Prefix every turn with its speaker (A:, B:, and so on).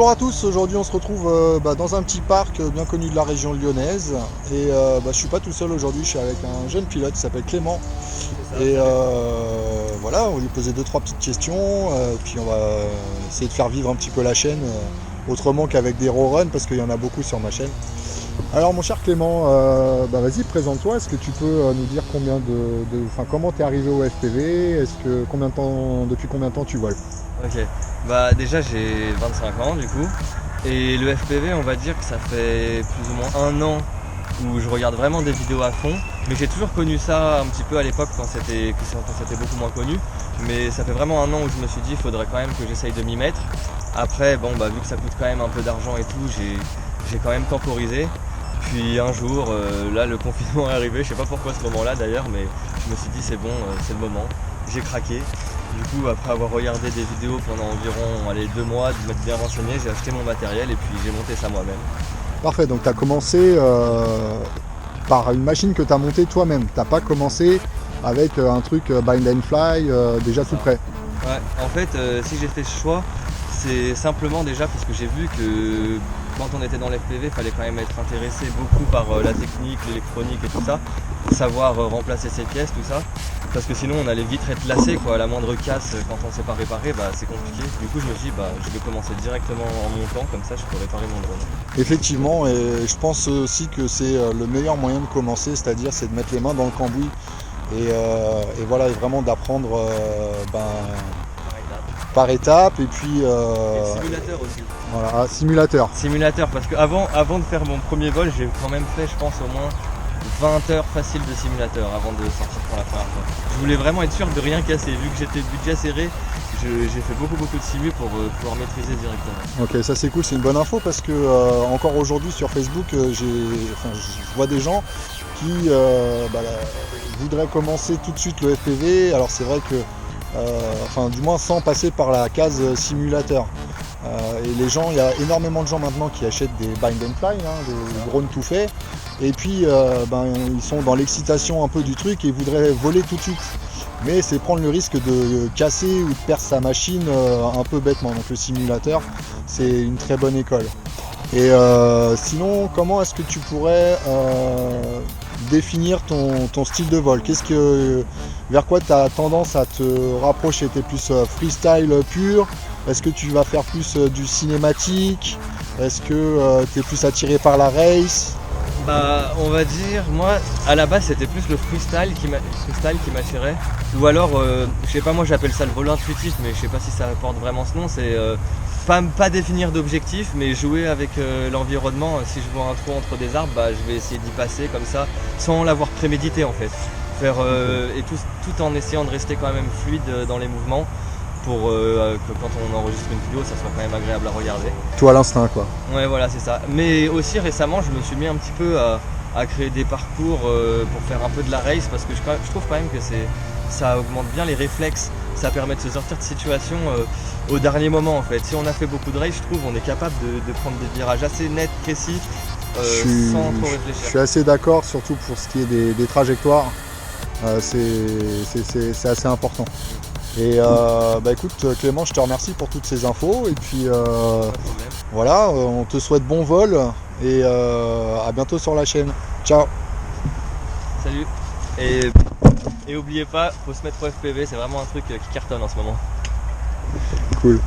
A: Bonjour à tous, aujourd'hui on se retrouve dans un petit parc bien connu de la région lyonnaise et je suis pas tout seul aujourd'hui, je suis avec un jeune pilote qui s'appelle Clément et voilà, on va lui poser deux trois petites questions puis on va essayer de faire vivre un petit peu la chaîne autrement qu'avec des raw runs parce qu'il y en a beaucoup sur ma chaîne. Alors mon cher Clément, vas-y présente-toi, est-ce que tu peux nous dire comment tu es arrivé au FPV, depuis combien de temps tu voles?
B: Ok, bah déjà j'ai 25 ans du coup, et le FPV on va dire que ça fait plus ou moins un an où je regarde vraiment des vidéos à fond, mais j'ai toujours connu ça un petit peu à l'époque quand c'était beaucoup moins connu, mais ça fait vraiment un an où je me suis dit il faudrait quand même que j'essaye de m'y mettre. Après bon bah vu que ça coûte quand même un peu d'argent et tout, j'ai quand même temporisé, puis un jour là le confinement est arrivé, je sais pas pourquoi à ce moment-là d'ailleurs, mais je me suis dit c'est bon, c'est le moment, j'ai craqué. Du coup, après avoir regardé des vidéos pendant environ 2 mois, de m'être bien renseigné, j'ai acheté mon matériel et puis j'ai monté ça moi-même.
A: Parfait, donc tu as commencé par une machine que tu as montée toi-même, t'as pas commencé avec un truc bind and fly déjà tout prêt.
B: Ouais, en fait, si j'ai fait ce choix, c'est simplement déjà parce que j'ai vu que quand on était dans l'FPV, il fallait quand même être intéressé beaucoup par la technique, l'électronique et tout ça, savoir remplacer ses pièces, tout ça, parce que sinon on allait vite être lassé quoi, à la moindre casse quand on ne sait pas réparer, bah, c'est compliqué. Du coup je me suis dit je vais commencer directement en montant, comme ça je peux réparer mon drone.
A: Effectivement, et je pense aussi que c'est le meilleur moyen de commencer, c'est-à-dire c'est de mettre les mains dans le cambouis et voilà, et vraiment d'apprendre par étapes et puis
B: Et simulateur aussi.
A: voilà, simulateur.
B: Simulateur, parce que avant de faire mon premier vol, j'ai quand même fait, je pense, au moins 20 heures faciles de simulateur avant de sortir pour la première fois. Je voulais vraiment être sûr de rien casser, vu que j'étais budget serré, j'ai fait beaucoup de simu pour pouvoir maîtriser directement.
A: Ok, ça c'est cool, c'est une bonne info parce que encore aujourd'hui sur Facebook, je vois des gens qui voudraient commencer tout de suite le FPV. Alors c'est vrai que, du moins sans passer par la case simulateur. Et les gens, il y a énormément de gens maintenant qui achètent des bind and fly, des drones tout faits. Et puis ils sont dans l'excitation un peu du truc et voudraient voler tout de suite. Mais c'est prendre le risque de casser ou de perdre sa machine un peu bêtement. Donc le simulateur, c'est une très bonne école. Et sinon, comment est-ce que tu pourrais définir ton style de vol? Vers quoi tu as tendance à te rapprocher? Tu es plus freestyle pur? Est-ce que tu vas faire plus du cinématique? Est-ce que tu es plus attiré par la race?
B: Bah, on va dire, moi, à la base, c'était plus le freestyle qui m'attirait. Ou alors, je sais pas, moi j'appelle ça le vol intuitif, mais je sais pas si ça porte vraiment ce nom. C'est pas définir d'objectif, mais jouer avec l'environnement. Si je vois un trou entre des arbres, bah, je vais essayer d'y passer comme ça, sans l'avoir prémédité en fait. Et tout en essayant de rester quand même fluide dans les mouvements, pour que quand on enregistre une vidéo, ça soit quand même agréable à regarder.
A: Toi, à l'instinct, quoi.
B: Ouais, voilà, c'est ça. Mais aussi récemment, je me suis mis un petit peu à créer des parcours pour faire un peu de la race, parce que je trouve quand même que ça augmente bien les réflexes, ça permet de se sortir de situation au dernier moment en fait. Si on a fait beaucoup de race, je trouve on est capable de prendre des virages assez nets, précis, sans trop réfléchir.
A: Je suis assez d'accord, surtout pour ce qui est des trajectoires. C'est assez important. Et écoute Clément, je te remercie pour toutes ces infos et puis voilà, on te souhaite bon vol et à bientôt sur la chaîne. Ciao.
B: Salut. Et oubliez pas, faut se mettre au FPV, c'est vraiment un truc qui cartonne en ce moment.
A: Cool.